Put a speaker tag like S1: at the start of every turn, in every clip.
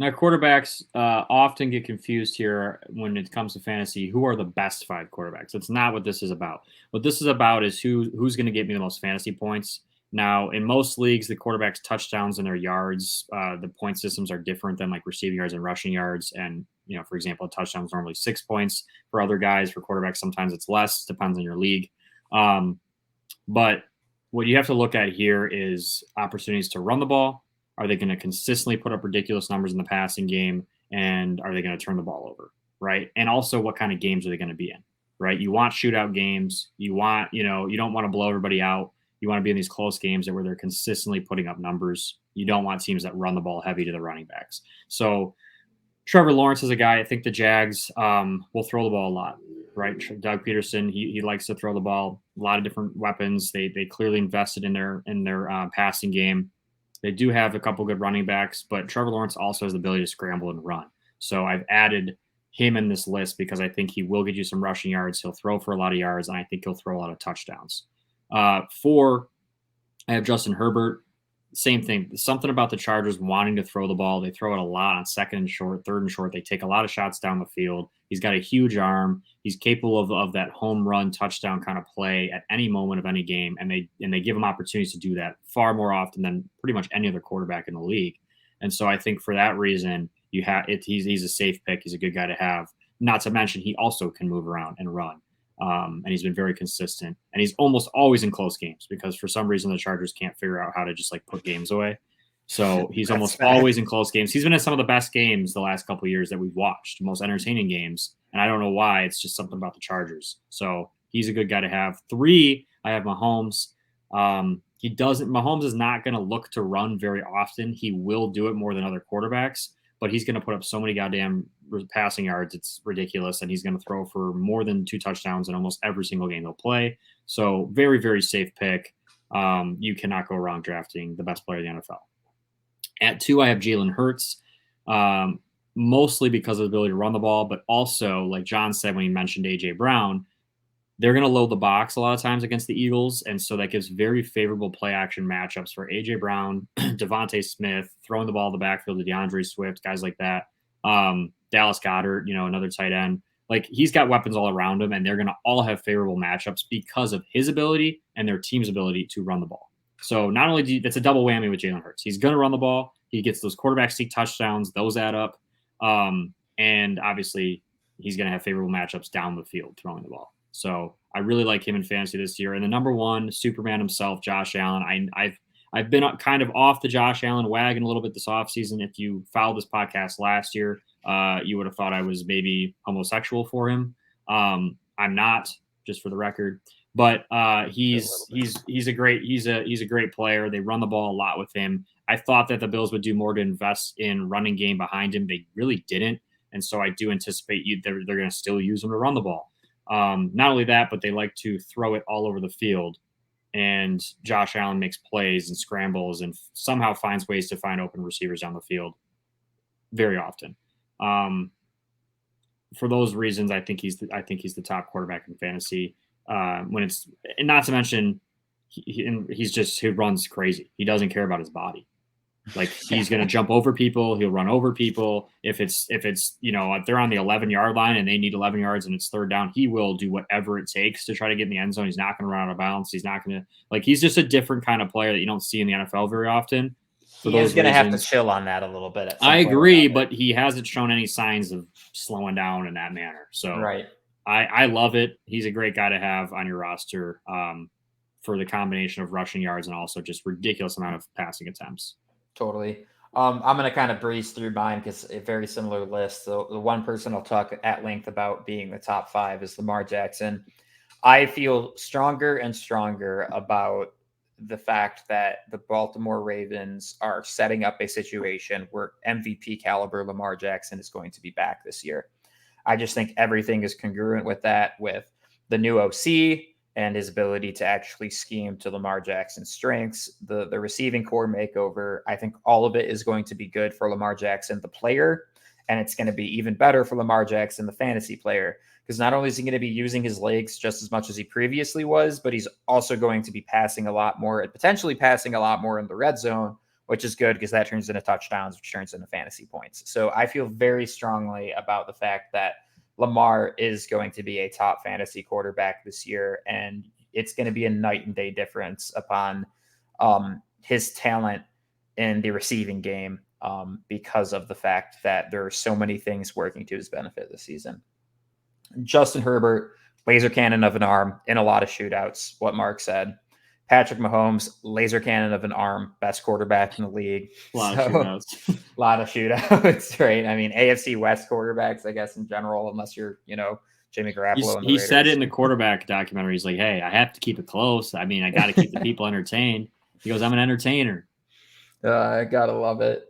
S1: Now, quarterbacks often get confused here when it comes to fantasy. Who are the best 5 quarterbacks? That's not what this is about. What this is about is who's going to get me the most fantasy points. Now, in most leagues, the quarterbacks' touchdowns and their yards, the point systems are different than like receiving yards and rushing yards. And for example, a touchdown is normally 6 points for other guys. For quarterbacks, sometimes it's less. Depends on your league. But what you have to look at here is opportunities to run the ball. Are they going to consistently put up ridiculous numbers in the passing game? And are they going to turn the ball over? Right. And also, what kind of games are they going to be in? Right. You want shootout games. You want, you don't want to blow everybody out. You want to be in these close games where they're consistently putting up numbers. You don't want teams that run the ball heavy to the running backs. So Trevor Lawrence is a guy. I think the Jags will throw the ball a lot. Right, Doug Peterson, he likes to throw the ball. A lot of different weapons. They clearly invested in their passing game. They do have a couple good running backs, but Trevor Lawrence also has the ability to scramble and run. So I've added him in this list because I think he will get you some rushing yards. He'll throw for a lot of yards, and I think he'll throw a lot of touchdowns. 4, I have Justin Herbert. Same thing. Something about the Chargers wanting to throw the ball. They throw it a lot on 2nd and short, 3rd and short. They take a lot of shots down the field. He's got a huge arm. He's capable of that home run touchdown kind of play at any moment of any game. And they give him opportunities to do that far more often than pretty much any other quarterback in the league. And so I think for that reason, he's a safe pick. He's a good guy to have. Not to mention he also can move around and run. And he's been very consistent, and he's almost always in close games because for some reason the Chargers can't figure out how to just like put games away. So he's almost always in close games. He's been in some of the best games the last couple of years that we've watched, most entertaining games. And I don't know why. It's just something about the Chargers. So he's a good guy to have. 3, I have Mahomes. Mahomes is not going to look to run very often. He will do it more than other quarterbacks, but he's going to put up so many goddamn passing yards. It's ridiculous. And he's going to throw for more than 2 touchdowns in almost every single game he'll play. So very, very safe pick. You cannot go wrong drafting the best player in the NFL. At 2, I have Jalen Hurts, mostly because of the ability to run the ball, but also, like John said when he mentioned A.J. Brown, they're going to load the box a lot of times against the Eagles, and so that gives very favorable play-action matchups for A.J. Brown, Devontae Smith, throwing the ball in the backfield to DeAndre Swift, guys like that. Dallas Goedert, another tight end. Like, he's got weapons all around him, and they're going to all have favorable matchups because of his ability and their team's ability to run the ball. So not only that's a double whammy with Jalen Hurts. He's going to run the ball. He gets those quarterback sneak touchdowns. Those add up. And obviously, he's going to have favorable matchups down the field throwing the ball. So I really like him in fantasy this year. And the number 1, Superman himself, Josh Allen. I've been kind of off the Josh Allen wagon a little bit this offseason. If you followed this podcast last year, you would have thought I was maybe homosexual for him. I'm not, just for the record. But he's a great player. They run the ball a lot with him. I thought that the Bills would do more to invest in running game behind him. They really didn't. And so I do anticipate they're going to still use him to run the ball. Not only that, but they like to throw it all over the field. And Josh Allen makes plays and scrambles and somehow finds ways to find open receivers down the field very often. For those reasons, I think he's the top quarterback in fantasy. And not to mention, he runs crazy. He doesn't care about his body. Like, he's going to jump over people. He'll run over people. If it's, if they're on the 11-yard line and they need 11 yards and it's 3rd down, he will do whatever it takes to try to get in the end zone. He's not going to run out of bounds. He's not going to, he's just a different kind of player that you don't see in the NFL very often.
S2: He is going to have to chill on that a little bit.
S1: I agree, but he hasn't shown any signs of slowing down in that manner. So
S2: right.
S1: I love it. He's a great guy to have on your roster for the combination of rushing yards and also just ridiculous amount of passing attempts.
S2: Totally. I'm going to kind of breeze through mine because a very similar list. So the one person I'll talk at length about being the top 5 is Lamar Jackson. I feel stronger and stronger about the fact that the Baltimore Ravens are setting up a situation where MVP caliber Lamar Jackson is going to be back this year. I just think everything is congruent with that, with the new OC and his ability to actually scheme to Lamar Jackson's strengths, the receiving core makeover. I think all of it is going to be good for Lamar Jackson, the player, and it's going to be even better for Lamar Jackson, the fantasy player, because not only is he going to be using his legs just as much as he previously was, but he's also going to be passing a lot more and potentially passing a lot more in the red zone, which is good because that turns into touchdowns, which turns into fantasy points. So I feel very strongly about the fact that Lamar is going to be a top fantasy quarterback this year, and it's going to be a night and day difference upon his talent in the receiving game because of the fact that there are so many things working to his benefit this season. Justin Herbert, laser cannon of an arm in a lot of shootouts, what Mark said. Patrick Mahomes, laser cannon of an arm, best quarterback in the league.
S1: A lot of shootouts.
S2: A lot of shootouts, right? I mean, AFC West quarterbacks, I guess, in general, unless you're, Jimmy Garoppolo and the
S1: He
S2: Raiders.
S1: said it in the quarterback documentary. He's like, hey, I have to keep it close. I mean, I got to keep the people entertained. He goes, I'm an entertainer.
S2: I gotta love it.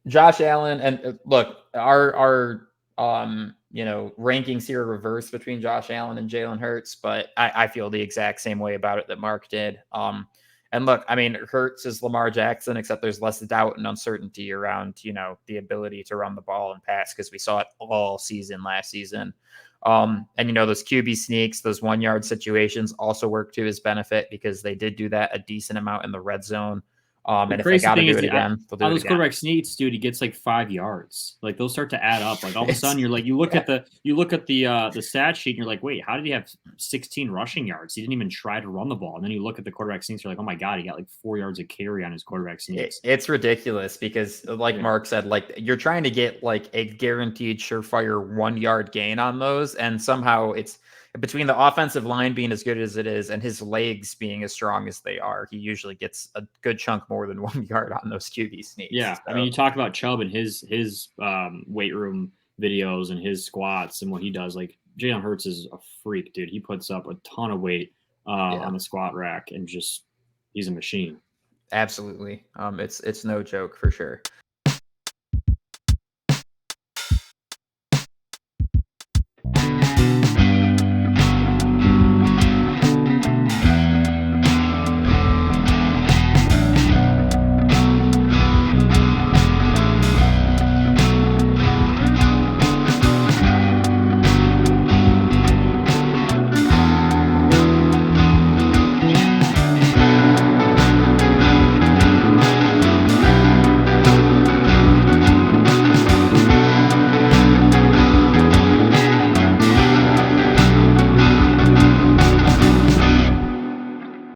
S2: Josh Allen, and look, our rankings here are reversed between Josh Allen and Jalen Hurts, but I feel the exact same way about it that Mark did. And look, I mean, Hurts is Lamar Jackson, except there's less doubt and uncertainty around, the ability to run the ball and pass, because we saw it all season last season. And those QB sneaks, those 1-yard situations also work to his benefit because they did do that a decent amount in the red zone. And if they got to do it again, they'll do it
S1: those
S2: again.
S1: quarterback sneaks, dude, he gets like 5 yards. Like those start to add up. Like all of a sudden, you're like, you look at the stat sheet, and you're like, wait, how did he have 16 rushing yards? He didn't even try to run the ball. And then you look at the quarterback sneaks, you're like, oh my god, he got like 4 yards of carry on his quarterback sneaks.
S2: It's ridiculous because, like Mark said, like you're trying to get like a guaranteed surefire 1-yard gain on those, and somehow it's between the offensive line being as good as it is and his legs being as strong as they are, he usually gets a good chunk more than 1 yard on those QB sneaks.
S1: Yeah. So. I mean, you talk about Chubb and his weight room videos and his squats and what he does. Like Jalen Hurts is a freak, dude. He puts up a ton of weight on the squat rack and just he's a machine.
S2: Absolutely. It's no joke for sure.